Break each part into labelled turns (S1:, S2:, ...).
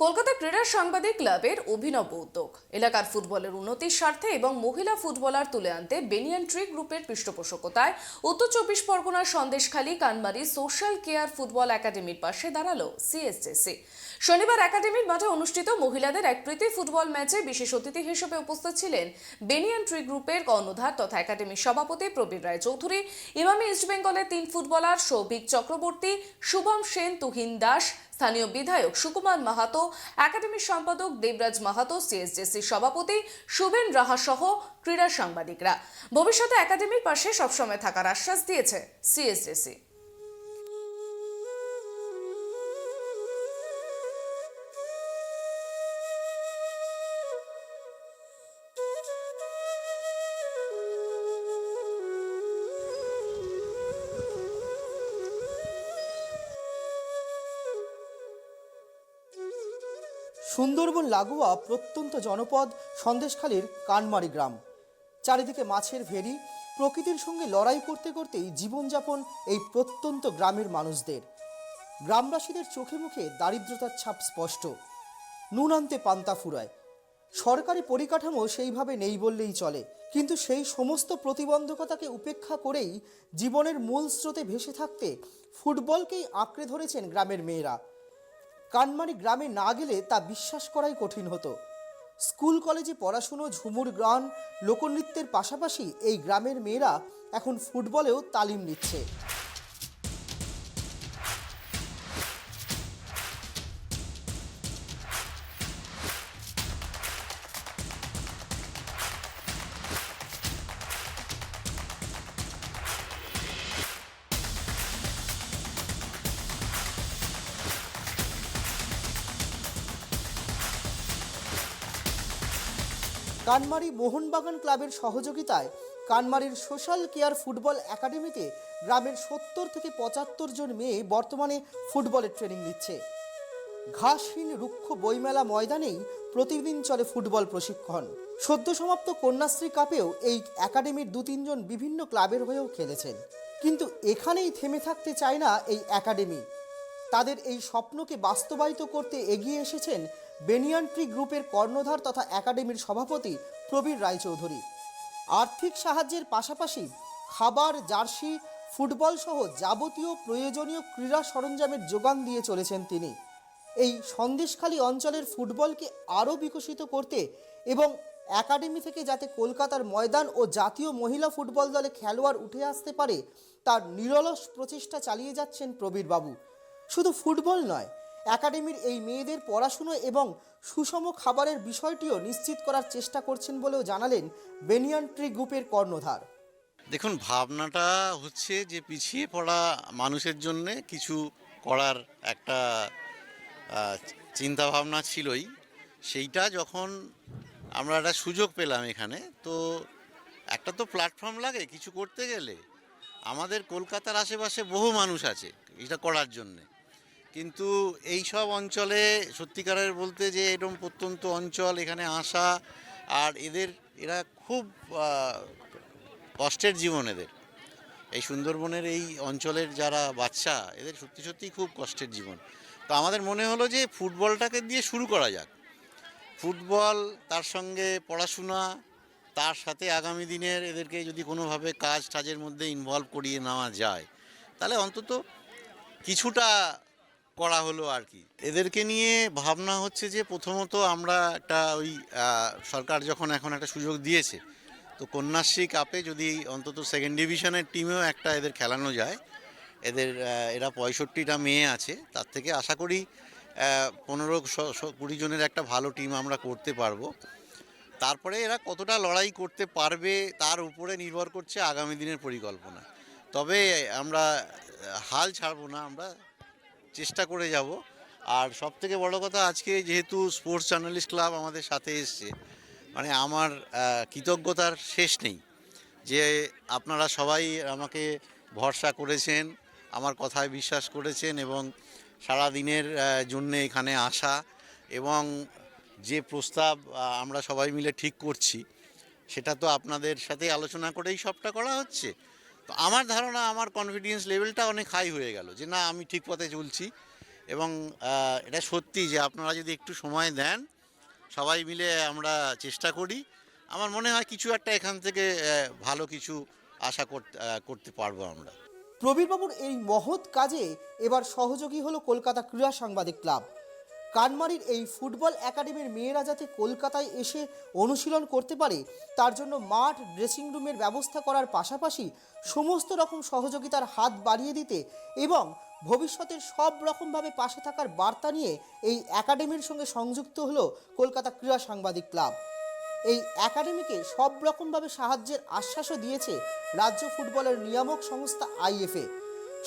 S1: কলকাতা ক্রীড়া সাংবাদিক ক্লাবের অভিনব উদ্যোগ এলাকার ফুটবলের উন্নতির স্বার্থে এবং মহিলা ফুটবলার তুলে আনতে বেনিয়ান ট্রি গ্রুপের পৃষ্ঠপোষকতায় উত্তর চব্বিশ পরগনার সন্দেশখালী কানমারি সোশ্যাল কেয়ার ফুটবল একাডেমির পাশে দাঁড়ালো সিএসজেসি। শনিবার একাডেমির মাঠে অনুষ্ঠিত মহিলাদের এক প্রীতি ফুটবল ম্যাচে বিশেষ অতিথি হিসেবে উপস্থিত ছিলেন বেনিয়ান ট্রি গ্রুপের কর্ণধার তথা একাডেমির সভাপতি প্রবীর রায় চৌধুরী, ইমামি ইস্টবেঙ্গলের 3 ফুটবলার সৌভিক চক্রবর্তী, শুভম সেন, তুহিন দাস, স্থানীয় বিধায়ক সুকুমার মাহাতো, একাডেমির সম্পাদক দেবরাজ মাহাতো, সিএসজেসির সভাপতি শুভেন রাহা সহ ক্রীড়া সাংবাদিকরা। ভবিষ্যতে একাডেমির পাশে সবসময় থাকার আশ্বাস দিয়েছে সিএসজেসি।
S2: সুন্দরবন লাগোয়া প্রত্যন্ত জনপদ সন্দেশখালীর কানমারি গ্রাম। চারিদিকে মাছের ভেরি, প্রকৃতির সঙ্গে লড়াই করতে করতেই জীবনযাপন এই প্রত্যন্ত গ্রামের মানুষদের। গ্রামবাসীদের চোখে মুখে দারিদ্রতার ছাপ স্পষ্ট। নুন আনতে পান্তা ফুরায়। সরকারি পরিকাঠামো সেইভাবে নেই বললেই চলে, কিন্তু সেই সমস্ত প্রতিবন্ধকতাকে উপেক্ষা করেই জীবনের মূল স্রোতে ভেসে থাকতে ফুটবলকেই আঁকড়ে ধরেছেন গ্রামের মেয়েরা। কানমারি গ্রামে না গেলে তা বিশ্বাস করাই কঠিন হতো। স্কুল কলেজে পড়াশুনো, ঝুমুর গান, লোকনৃত্যের পাশাপাশি এই গ্রামের মেয়েরা এখন ফুটবলেও তালিম নিচ্ছে। কানমারি মোহনবাগান ক্লাবের সহযোগিতায় কানমারির সোশ্যাল কেয়ার ফুটবল একাডেমিতে গ্রামের 70 থেকে 75 জন মেয়ে বর্তমানে ফুটবলের ট্রেনিং নিচ্ছে। ঘাসহীন রুক্ষ বইমেলা ময়দানেই প্রতিদিন চলে ফুটবল প্রশিক্ষণ। সদ্য সমাপ্ত কন্যাশ্রী কাপেও এই একাডেমির 2-3 জন বিভিন্ন ক্লাবের হয়েও খেলেছেন। কিন্তু এখানেই থেমে থাকতে চায় না এই একাডেমি। তাদের এই স্বপ্নকে বাস্তবায়িত করতে এগিয়ে এসেছেন বেনিয়ান ট্রি গ্রুপের কর্ণধার তথা একাডেমির সভাপতি প্রবীর রায়চৌধুরী। আর্থিক সাহায্যের পাশাপাশি খাবার, জার্সি, ফুটবল সহ যাবতীয় প্রয়োজনীয় ক্রীড়া সরঞ্জামের যোগান দিয়ে চলেছেন তিনি। এই সন্দেশখালী অঞ্চলের ফুটবলকে আরও বিকশিত করতে এবং একাডেমি থেকে যাতে কলকাতার ময়দান ও জাতীয় মহিলা ফুটবল দলে খেলোয়াড় উঠে আসতে পারে তার নিরলস প্রচেষ্টা চালিয়ে যাচ্ছেন প্রবীর বাবু। শুধু ফুটবল নয়, একাডেমির এই মেয়েদের পড়াশুনো এবং সুষম খাবারের বিষয়টিও নিশ্চিত করার চেষ্টা করছেন বলেও জানালেন বেনিয়ান ট্রি গ্রুপের কর্ণধার।
S3: দেখুন, ভাবনাটা হচ্ছে যে পিছিয়ে পড়া মানুষের জন্য কিছু করার একটা চিন্তা ভাবনা ছিলই। সেইটা যখন আমরা একটা সুযোগ পেলাম এখানে, তো একটা তো প্ল্যাটফর্ম লাগে কিছু করতে গেলে। আমাদের কলকাতার আশেপাশে বহু মানুষ আছে এটা করার জন্যে, কিন্তু এই সব অঞ্চলে সত্যিকারের বলতে যে এরকম প্রত্যন্ত অঞ্চল এখানে আসা, আর এরা খুব কষ্টের জীবন এদের। এই সুন্দরবনের এই অঞ্চলের যারা বাচ্চা, এদের সত্যি সত্যি খুব কষ্টের জীবন। তো আমাদের মনে হলো যে ফুটবলটাকে দিয়ে শুরু করা যাক। ফুটবল, তার সঙ্গে পড়াশোনা, তার সাথে আগামী দিনের এদেরকে যদি কোনোভাবে কাজ টাজের মধ্যে ইনভলভ করিয়ে নেওয়া যায়, তাহলে অন্তত কিছুটা করা হলো আর কি। এদেরকে নিয়ে ভাবনা হচ্ছে যে প্রথমত আমরা একটা সরকার যখন এখন একটা সুযোগ দিয়েছে, তো কন্যাশ্রী কাপে যদি অন্তত সেকেন্ড ডিভিশনের টিমেও একটা এদের খেলানো যায়। এরা 65টা মেয়ে আছে, তার থেকে আশা করি 15-20 জনের একটা ভালো টিম আমরা করতে পারবো। তারপরে এরা কতটা লড়াই করতে পারবে তার উপরে নির্ভর করছে আগামী দিনের পরিকল্পনা। তবে আমরা হাল ছাড়বো না, আমরা চেষ্টা করে যাব। আর সবথেকে বড় কথা, আজকে যেহেতু স্পোর্টস জার্নালিস্ট ক্লাব আমাদের সাথে এসছে, মানে আমার কৃতজ্ঞতার শেষ নেই যে আপনারা সবাই আমাকে ভরসা করেছেন, আমার কথায় বিশ্বাস করেছেন এবং সারা দিনের জন্যে এখানে আসা, এবং যে প্রস্তাব আমরা সবাই মিলে ঠিক করছি সেটা তো আপনাদের সাথে আলোচনা করেই সবটা করা হচ্ছে। তো আমার ধারণা, আমার কনফিডেন্স লেভেলটা অনেক হাই হয়ে গেল যে না, আমি ঠিক পথে চলছি এবং এটা সত্যি যে আপনারা যদি একটু সময় দেন, সবাই মিলে আমরা চেষ্টা করি, আমার মনে হয় কিছু একটা এখান থেকে ভালো কিছু আশা করতে পারবো আমরা।
S2: প্রবীরবাবুর এই মহৎ কাজে এবার সহযোগী হলো কলকাতা ক্রীড়া সাংবাদিক ক্লাব। কানমারির এই ফুটবল একাডেমির মেয়েরা যাতে কলকাতায় এসে অনুশীলন করতে পারে তার জন্য মাঠ, ড্রেসিং রুমের ব্যবস্থা করার পাশাপাশি সমস্ত রকম সহযোগিতার হাত বাড়িয়ে দিতে এবং ভবিষ্যতের সব রকমভাবে পাশে থাকার বার্তা নিয়ে এই একাডেমির সঙ্গে সংযুক্ত হলো কলকাতা ক্রীড়া সাংবাদিক ক্লাব। এই একাডেমিকে সব রকমভাবে সাহায্যের আশ্বাসও দিয়েছে রাজ্য ফুটবলের নিয়ামক সংস্থা আইএফএ।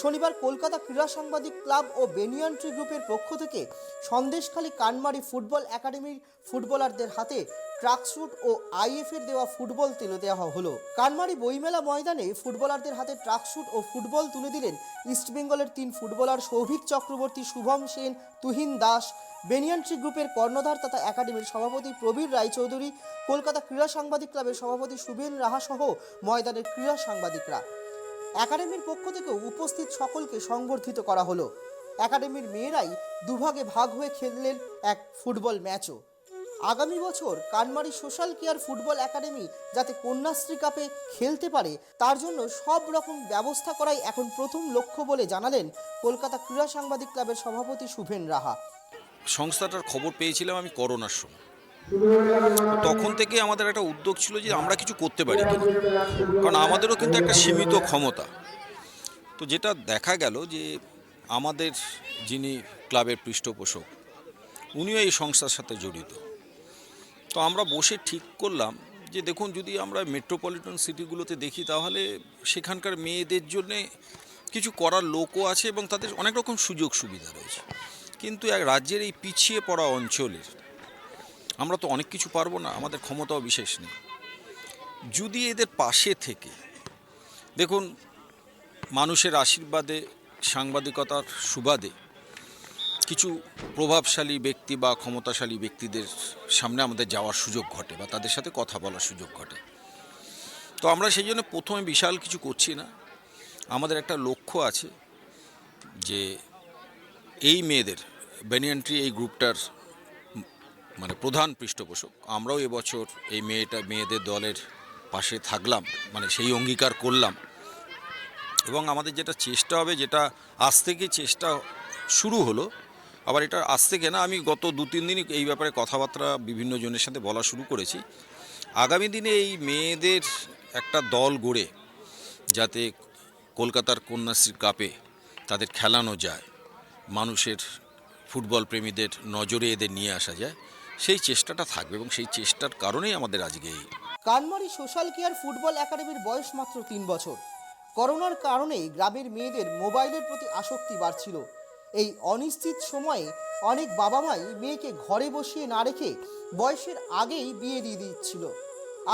S2: শনিবার কলকাতা ক্রীড়া সাংবাদিক ক্লাব ও বেনিয়ান ট্রি গ্রুপের পক্ষ থেকে সন্দেশখালী কানমারি ফুটবল একাডেমির ফুটবলারদের হাতে ট্রাকস্যুট ও আইএফএর দেওয়া ফুটবল তুলে দেওয়া হলো। কানমারি বইমেলা ময়দানে ফুটবলারদের হাতে ট্রাকস্যুট ও ফুটবল তুলে দিলেন ইস্টবেঙ্গলের 3 footballer Souvik Chakraborty, Shubham Sen, Tuhin Das, banyan tree গ্রুপের কর্ণধার তথা একাডেমির সভাপতি প্রবীর রায়চৌধুরী, কলকাতা ক্রীড়া সাংবাদিক ক্লাবের সভাপতি শুভেন রাহা সহ ময়দানের ক্রীড়া সাংবাদিকরা। একাডেমির পক্ষ থেকে উপস্থিত সকলকে সংবর্ধিত করা হলো। একাডেমির মেয়েরাই দুভাগে ভাগ হয়ে খেললেন এক ফুটবল ম্যাচও। আগামী বছর কানমারি সোশ্যাল কেয়ার ফুটবল একাডেমি যাতে কন্যাশ্রী কাপে খেলতে পারে তার জন্য সব রকম ব্যবস্থা করাই এখন প্রথম লক্ষ্য বলে জানালেন কলকাতা ক্রীড়া সাংবাদিক ক্লাবের সভাপতি শুভেন রাহা।
S4: সংস্থাটার খবর পেয়েছিলাম আমি করোনার সময়। তখন থেকে আমাদের একটা উদ্যোগ ছিল যে আমরা কিছু করতে পারি কিনা, কারণ আমাদেরও কিন্তু একটা সীমিত ক্ষমতা। তো যেটা দেখা গেল যে আমাদের যিনি ক্লাবের পৃষ্ঠপোষক উনিও এই সংস্থার সাথে জড়িত। তো আমরা বসে ঠিক করলাম যে দেখুন, যদি আমরা মেট্রোপলিটন সিটিগুলোতে দেখি তাহলে সেখানকার মেয়েদের জন্যে কিছু করার লোকও আছে এবং তাদের অনেক রকম সুযোগ সুবিধা রয়েছে, কিন্তু এক রাজ্যের এই পিছিয়ে পড়া অঞ্চলের আমরা তো অনেক কিছু পারবো না, আমাদের ক্ষমতাও বিশেষ নেই। যদি এদের পাশে থেকে দেখুন, মানুষের আশীর্বাদে, সাংবাদিকতার সুবাদে কিছু প্রভাবশালী ব্যক্তি বা ক্ষমতাশালী ব্যক্তিদের সামনে আমাদের যাওয়ার সুযোগ ঘটে বা তাদের সাথে কথা বলার সুযোগ ঘটে। তো আমরা সেই জন্য প্রথমে বিশাল কিছু করছি না। আমাদের একটা লক্ষ্য আছে যে এই মেয়েদের, বেনিয়ান ট্রি এই গ্রুপটার মানে প্রধান পৃষ্ঠপোষক আমরাও এবছর এই মেয়েদের দলের পাশে থাকলাম, মানে সেই অঙ্গীকার করলাম। এবং আমাদের যেটা চেষ্টা হবে, যেটা আজ থেকে চেষ্টা শুরু হলো, আবার এটা আজ থেকে না, আমি গত 2-3 দিনই এই ব্যাপারে কথাবার্তা বিভিন্ন জনের সাথে বলা শুরু করেছি। আগামী দিনে এই মেয়েদের একটা দল গড়ে যাতে কলকাতার কন্যাশ্রী কাপে তাদের খেলানো যায়, মানুষের ফুটবল প্রেমীদের নজরে এদের নিয়ে আসা যায়, সেই চেষ্টাটা থাকবে এবং সেই চেষ্টার কারণেই আমাদের আজকে এই।
S2: কানমারি সোশ্যাল কেয়ার ফুটবল একাডেমির বয়স মাত্র 3 বছর। করোনার কারণে গ্রামের মেয়েদের মোবাইলের প্রতি আসক্তি বাড়ছিল। এই অনিশ্চিত সময়ে অনেক বাবা মাই মেয়েকে ঘরে বসিয়ে না রেখে বয়সের আগেই বিয়ে দিয়ে দিচ্ছিল।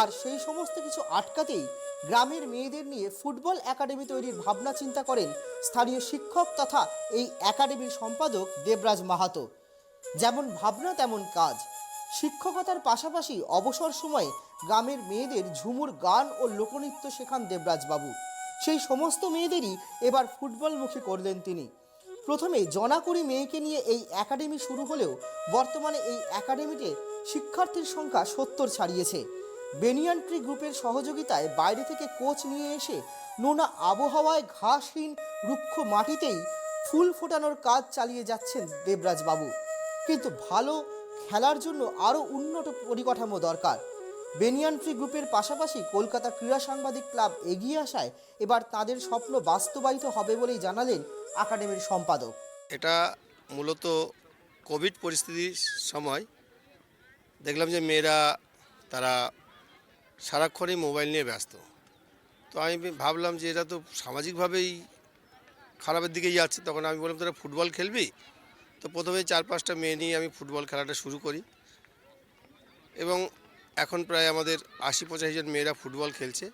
S2: আর সেই সমস্ত কিছু আটকাতেই গ্রামের মেয়েদের নিয়ে ফুটবল একাডেমি তৈরির ভাবনা চিন্তা করেন স্থানীয় শিক্ষক তথা এই একাডেমির সম্পাদক দেবরাজ মাহাতো। যেমন ভাবনা তেমন কাজ। শিক্ষকতার পাশাপাশি অবসর সময়ে গ্রামের মেয়েদের ঝুমুর গান ও লোকনৃত্য শেখান দেবরাজবাবু। সেই সমস্ত মেয়েদেরই এবার ফুটবলমুখী করলেন তিনি। প্রথমে জনাকুড়ি মেয়েকে নিয়ে এই একাডেমি শুরু হলেও বর্তমানে এই একাডেমিতে শিক্ষার্থীর সংখ্যা 70 ছাড়িয়েছে। বেনিয়ান ট্রি গ্রুপের সহযোগিতায় বাইরে থেকে কোচ নিয়ে এসে নোনা আবহাওয়ায় ঘাসহীন রুক্ষ মাটিতেই ফুল ফোটানোর কাজ চালিয়ে যাচ্ছেন দেবরাজবাবু। কিন্তু ভালো খেলার জন্য আরও উন্নত পরিকাঠামো দরকার। বেনিয়ান ট্রি গ্রুপের পাশাপাশি কলকাতা ক্রীড়া সাংবাদিক ক্লাব এগিয়ে আসায় এবার তাদের স্বপ্ন বাস্তবায়িত হবে বলেই জানালেন একাডেমির সম্পাদক।
S5: এটা মূলত কোভিড পরিস্থিতির সময় দেখলাম যে মেয়েরা তারা সারাক্ষণই মোবাইল নিয়ে ব্যস্ত। তো আমি ভাবলাম যে এটা তো সামাজিকভাবেই খারাপের দিকেই যাচ্ছে। তখন আমি বললাম তারা ফুটবল খেলবি। তো প্রথমে 4-5টা মেয়ে নিয়ে আমি ফুটবল খেলাটা শুরু করি এবং এখন প্রায় আমাদের 80-85 জন মেয়েরা ফুটবল খেলছে।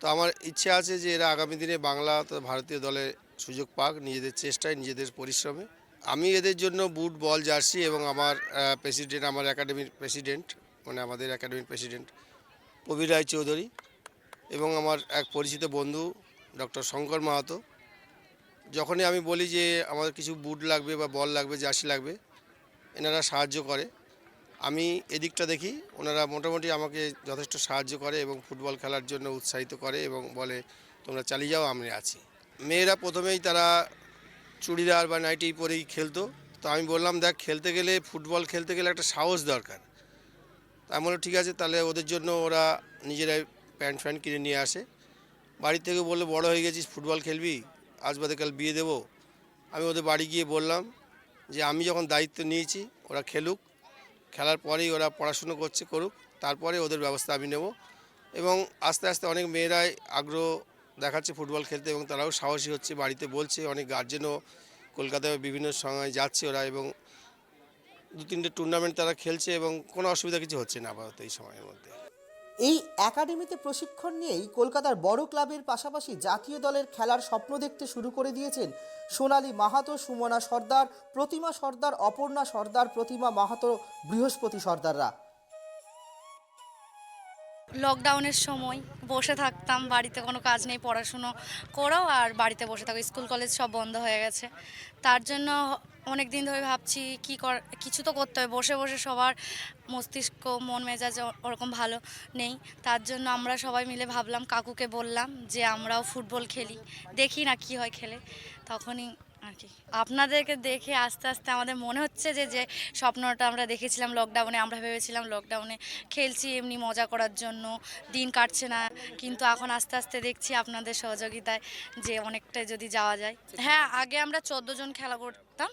S5: তো আমার ইচ্ছে আছে যে এরা আগামী দিনে বাংলা তথা ভারতীয় দলে সুযোগ পাক, নিজেদের চেষ্টায়, নিজেদের পরিশ্রমে। আমি এদের জন্য বুট, বল, জার্সি এবং আমার প্রেসিডেন্ট, আমার একাডেমির প্রেসিডেন্ট, মানে আমাদের একাডেমির প্রেসিডেন্ট প্রবীর রায়চৌধুরী এবং আমার এক পরিচিত বন্ধু ডক্টর শঙ্কর মাহাতো, যখনই আমি বলি যে আমাদের কিছু বুট লাগবে বা বল লাগবে, জার্সি লাগবে, এনারা সাহায্য করে। আমি এদিকটা দেখি, ওনারা মোটামুটি আমাকে যথেষ্ট সাহায্য করে এবং ফুটবল খেলার জন্য উৎসাহিত করে এবং বলে তোমরা চালিয়ে যাও, আমি আছি। মেয়েরা প্রথমেই তারা চুড়িদার বা নাইটি পরেই খেলতো। তো আমি বললাম, দেখ, খেলতে গেলে, ফুটবল খেলতে গেলে একটা সাহস দরকার। তা আমি বললাম ঠিক আছে, তাহলে ওদের জন্য ওরা নিজেরাই প্যান্ট ফ্যান্ট কিনে নিয়ে আসে। বাড়ি থেকে বললো বড় হয়ে গেছিস, ফুটবল খেলবি, আজ বাদে কাল বিয়ে দেবো। আমি ওদের বাড়ি গিয়ে বললাম যে আমি যখন দায়িত্ব নিয়েছি, ওরা খেলুক, খেলার পরেই ওরা পড়াশুনো করুক, তারপরে ওদের ব্যবস্থা আমি নেব। এবং আস্তে আস্তে অনেক মেয়েরাই আগ্রহ দেখাচ্ছে ফুটবল খেলতে এবং তারাও সাহসী হচ্ছে, বাড়িতে বলছে। অনেক গার্জেনও কলকাতায় বিভিন্ন সময় যাচ্ছে ওরা এবং 2-3টে টুর্নামেন্ট তারা খেলছে এবং কোনো অসুবিধা কিছু হচ্ছে না আপাতত এই সময়ের মধ্যে।
S2: এই একাডেমিতে প্রশিক্ষণ নিয়েই কলকাতার বড় ক্লাবের পাশাপাশি জাতীয় দলের খেলার স্বপ্ন দেখতে শুরু করে দিয়েছেন সোনালী মাহাতো, সুমনা সর্দার, প্রতিমা সর্দার, অপর্ণা সর্দার, প্রতিমা মাহাতো, বৃহস্পতি সর্দাররা।
S6: লকডাউনের সময় বসে থাকতাম, বাড়িতে কোনো কাজ নেই, পড়াশুনো করাও আর বাড়িতে বসে থাকো, স্কুল কলেজ সব বন্ধ হয়ে গেছে। তার জন্য অনেক দিন ধরে ভাবছি কিছু তো করতে হবে। বসে বসে সবার মস্তিষ্ক, মন মেজাজ ওরকম ভালো নেই। তার জন্য আমরা সবাই মিলে ভাবলাম, কাকুকে বললাম যে আমরাও ফুটবল খেলি, দেখি না কি হয় খেলে। তখনই আর কি আপনাদেরকে দেখে আস্তে আস্তে আমাদের মনে হচ্ছে যে স্বপ্নটা আমরা দেখেছিলাম লকডাউনে, আমরা ভেবেছিলাম লকডাউনে খেলছি এমনি মজা করার জন্য, দিন কাটছে না, কিন্তু এখন আস্তে আস্তে দেখছি আপনাদের সহযোগিতায় যে অনেকটাই যদি যাওয়া যায়। হ্যাঁ, আগে আমরা 14 জন খেলা করতাম,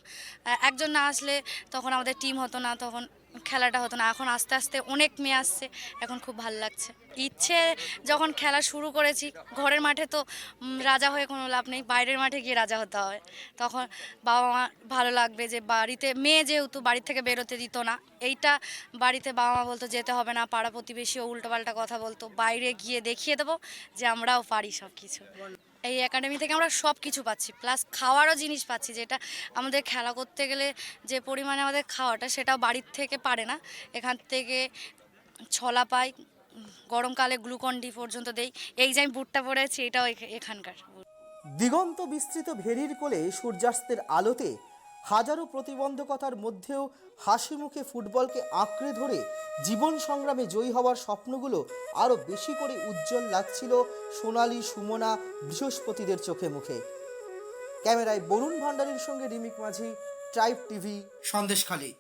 S6: একজন না আসলে তখন আমাদের টিম হতো না, তখন খেলাটা হতো না। এখন আস্তে আস্তে অনেক মেয়ে আসছে, এখন খুব ভালো লাগছে। ইচ্ছে যখন খেলা শুরু করেছি, ঘরের মাঠে তো রাজা হয়ে কোনো লাভ নেই, বাইরের মাঠে গিয়ে রাজা হতে হয়। তখন বাবা মা ভালো লাগবে যে বাড়িতে মেয়ে যেহেতু বাড়ি থেকে বেরোতে দিত না, এইটা বাড়িতে বাবা মা বলতো যেতে হবে না, পাড়া প্রতিবেশীও উল্টোপাল্টা কথা বলতো, বাইরে গিয়ে দেখিয়ে দেবো যে আমরাও পারি সব কিছু। এই একাডেমি থেকে আমরা সব কিছু পাচ্ছি, প্লাস খাওয়ারও জিনিস পাচ্ছি, যেটা আমাদের খেলা করতে গেলে যে পরিমাণে আমাদের খাওয়াটা, সেটাও বাড়ির থেকে পারে না। এখান থেকে ছলা পাই, গরমকালে গ্লুকন ডি পর্যন্ত দেই। এই যে আমি বুটটা পরেছি, এটাও এখানকার।
S2: দিগন্ত বিস্তৃত ভেরির কোলে সূর্যাস্তের আলোতে হাজারো প্রতিবন্ধকতার মধ্যেও হাসি মুখে ফুটবলকে আঁকড়ে ধরে জীবন সংগ্রামে জয়ী হওয়ার স্বপ্নগুলো আরও বেশি করে উজ্জ্বল লাগছিল সোনালী, সুমনা, বৃহস্পতিদের চোখে মুখে। ক্যামেরায় বরুণ ভান্ডারীর সঙ্গে রিমিক মাঝি, ট্রাইব টিভি, সন্দেশখালী।